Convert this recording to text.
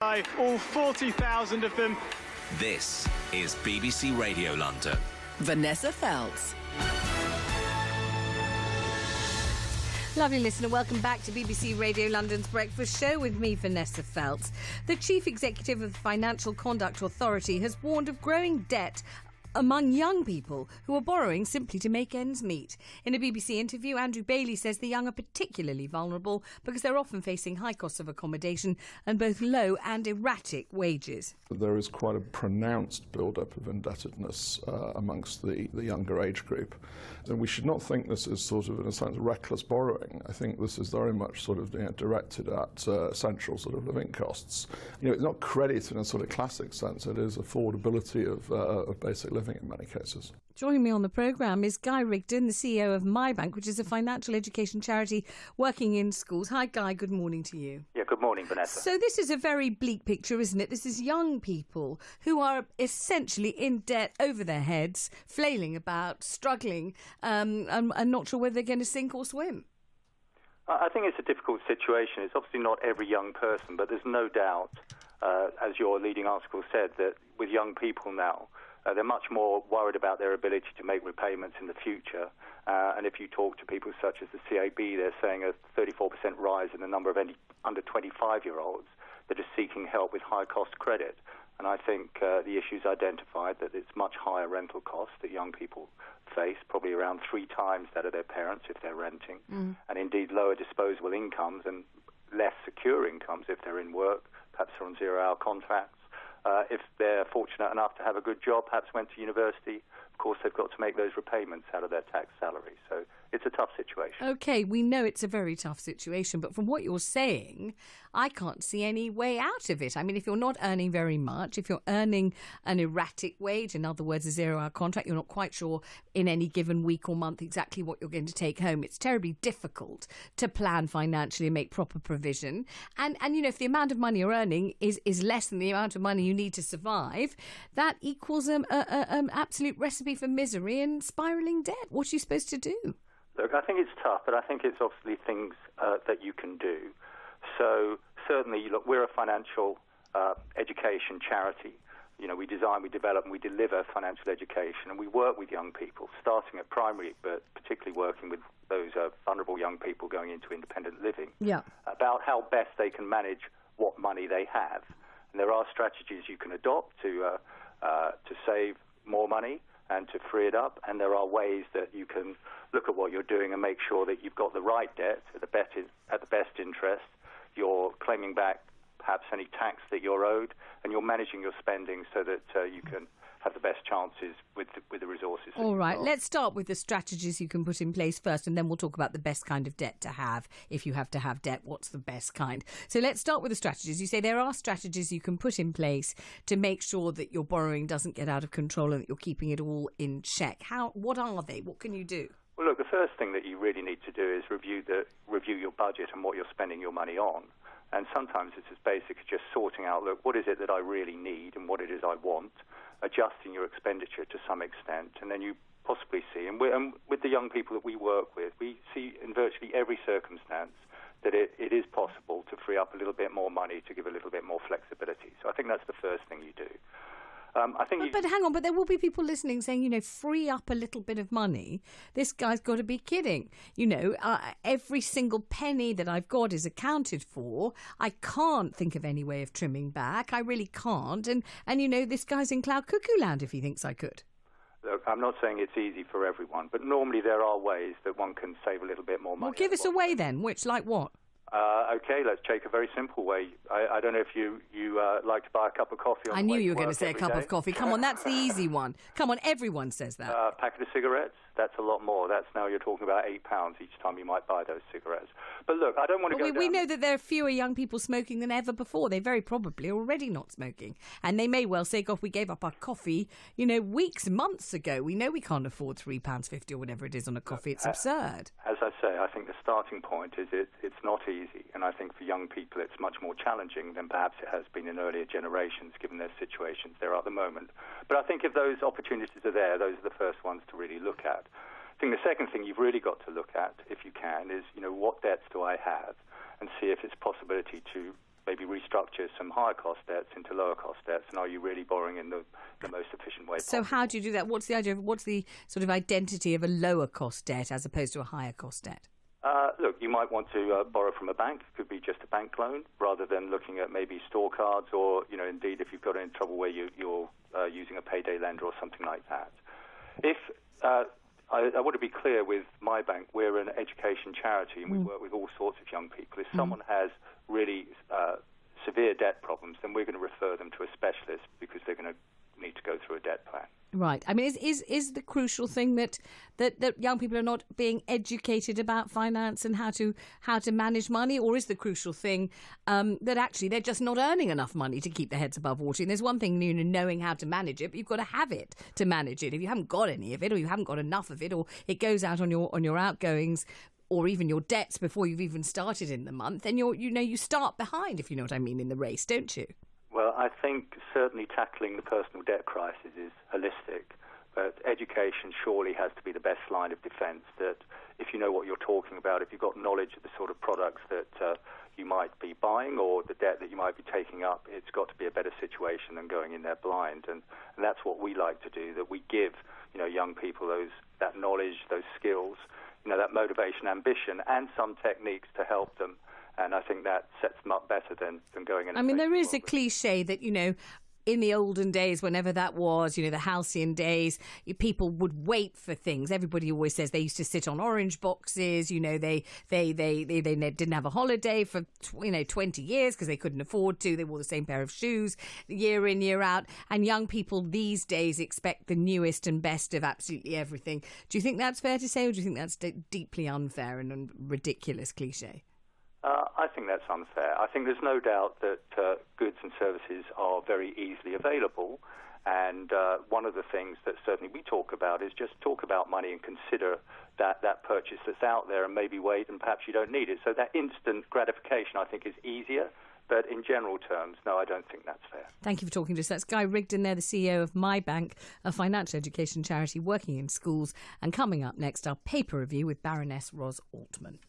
All 40,000 of them. This is BBC Radio London. Vanessa Feltz. Lovely listener, welcome back to BBC Radio London's Breakfast Show with me, Vanessa Feltz. The Chief Executive of the Financial Conduct Authority has warned of growing debt among young people who are borrowing simply to make ends meet. In a BBC interview, Andrew Bailey says the young are particularly vulnerable because they're often facing high costs of accommodation and both low and erratic wages. There is quite a pronounced build-up of indebtedness amongst the younger age group. And we should not think this is sort of, in a sense, reckless borrowing. I think this is very much sort of directed at essential sort of living costs. It's not credit in a sort of classic sense. It is affordability of basic living in many cases. Joining me on the programme is Guy Rigden, the CEO of MyBnk, which is a financial education charity working in schools. Hi, Guy. Good morning to you. Yeah, good morning, Vanessa. So this is a very bleak picture, isn't it? This is young people who are essentially in debt over their heads, flailing about, struggling, and not sure whether they're going to sink or swim. I think it's a difficult situation. It's obviously not every young person, but there's no doubt, as your leading article said, that with young people now, they're much more worried about their ability to make repayments in the future. And if you talk to people such as the CAB, they're saying a 34% rise in the number of under 25-year-olds that are seeking help with high-cost credit. And I think the issue's identified that it's much higher rental costs that young people face, probably around 3 times that of their parents if they're renting, and indeed lower disposable incomes and less secure incomes if they're in work, perhaps they're on zero-hour contracts. If they're fortunate enough to have a good job, perhaps went to university, of course they've got to make those repayments out of their tax salary. So it's a tough situation. OK, we know it's a very tough situation, but from what you're saying, I can't see any way out of it. I mean, if you're not earning very much, if you're earning an erratic wage, in other words, a zero-hour contract, you're not quite sure in any given week or month exactly what you're going to take home. It's terribly difficult to plan financially and make proper provision. And if the amount of money you're earning is less than the amount of money you need to survive, that equals an absolute recipe for misery and spiralling debt. What are you supposed to do? Look, I think it's tough, but I think it's obviously things that you can do. So certainly, look, we're a financial education charity. We design, we develop, and we deliver financial education, and we work with young people, starting at primary, but particularly working with those vulnerable young people going into independent living, about how best they can manage what money they have. And there are strategies you can adopt to save more money and to free it up, and there are ways that you can look at what you're doing and make sure that you've got the right debt at the best interest, you're claiming back perhaps any tax that you're owed, and you're managing your spending so that you can have the best chances with the resources. All right, let's start with the strategies you can put in place first, and then we'll talk about the best kind of debt to have. If you have to have debt, what's the best kind? So let's start with the strategies. You say there are strategies you can put in place to make sure that your borrowing doesn't get out of control and that you're keeping it all in check. What are they? What can you do? Well, look, the first thing that you really need to do is review your budget and what you're spending your money on. And sometimes it's as basic as just sorting out, look, what is it that I really need and what it is I want, adjusting your expenditure to some extent, and then you possibly see, and with the young people that we work with, we see in virtually every circumstance that it is possible to free up a little bit more money to give a little bit more flexibility. So I think that's the first thing you do. But hang on, but there will be people listening saying, free up a little bit of money. This guy's got to be kidding. Every single penny that I've got is accounted for. I can't think of any way of trimming back. I really can't. And this guy's in cloud cuckoo land if he thinks I could. Look, I'm not saying it's easy for everyone, but normally there are ways that one can save a little bit more money. Well, give us a way then. Which, like what? Okay, let's take a very simple way. I don't know if you like to buy a cup of coffee. I knew you were going to say a cup of coffee. Come on, that's the easy one. Come on, everyone says that. Packet of cigarettes, that's a lot more. That's now you're talking about £8 each time you might buy those cigarettes. But look, I don't want to go down. We know that there are fewer young people smoking than ever before. They very probably are already not smoking. And they may well say, God, we gave up our coffee, weeks, months ago. We know we can't afford £3.50 or whatever it is on a coffee. It's absurd. As I say, I think the starting point is it's not easy. And I think for young people it's much more challenging than perhaps it has been in earlier generations, given their situations there at the moment. But I think if those opportunities are there, those are the first ones to really look at. I think the second thing you've really got to look at, if you can, is, what debts do I have, and see if it's possibility to maybe restructure some higher cost debts into lower cost debts, and are you really borrowing in the most efficient way possible? So how do you do that? What's the idea of, what's the sort of identity of a lower cost debt as opposed to a higher cost debt? Look, you might want to borrow from a bank. It could be just a bank loan, rather than looking at maybe store cards, or, indeed, if you've got in trouble where you're using a payday lender or something like that. If I want to be clear, with MyBnk, we're an education charity, and we work with all sorts of young people. If someone has really severe debt problems, then we're going to refer them to a specialist, because they're going to need to go through a debt plan. Right. I mean, is the crucial thing that young people are not being educated about finance and how to manage money, or is the crucial thing that actually they're just not earning enough money to keep their heads above water? And there's one thing, knowing how to manage it, but you've got to have it to manage it. If you haven't got any of it, or you haven't got enough of it, or it goes out on your outgoings, or even your debts before you've even started in the month, then you start behind, if you know what I mean, in the race, don't you? Well, I think certainly tackling the personal debt crisis is holistic, but education surely has to be the best line of defence, that if you know what you're talking about, if you've got knowledge of the sort of products that you might be buying or the debt that you might be taking up, it's got to be a better situation than going in there blind. And that's what we like to do, that we give young people that knowledge, those skills, that motivation, ambition, and some techniques to help them. And I think that sets them up better than going in. I mean, there is a cliche that, in the olden days, whenever that was, the halcyon days, people would wait for things. Everybody always says they used to sit on orange boxes. They didn't have a holiday for 20 years because they couldn't afford to. They wore the same pair of shoes year in, year out. And young people these days expect the newest and best of absolutely everything. Do you think that's fair to say, or do you think that's deeply unfair and ridiculous cliche? I think that's unfair. I think there's no doubt that goods and services are very easily available, and one of the things that certainly we talk about is just talk about money and consider that purchase that's out there, and maybe wait, and perhaps you don't need it. So that instant gratification, I think, is easier. But in general terms, no, I don't think that's fair. Thank you for talking to us. That's Guy Rigden there, the CEO of MyBnk, a financial education charity working in schools. And coming up next, our paper review with Baroness Ros Altman.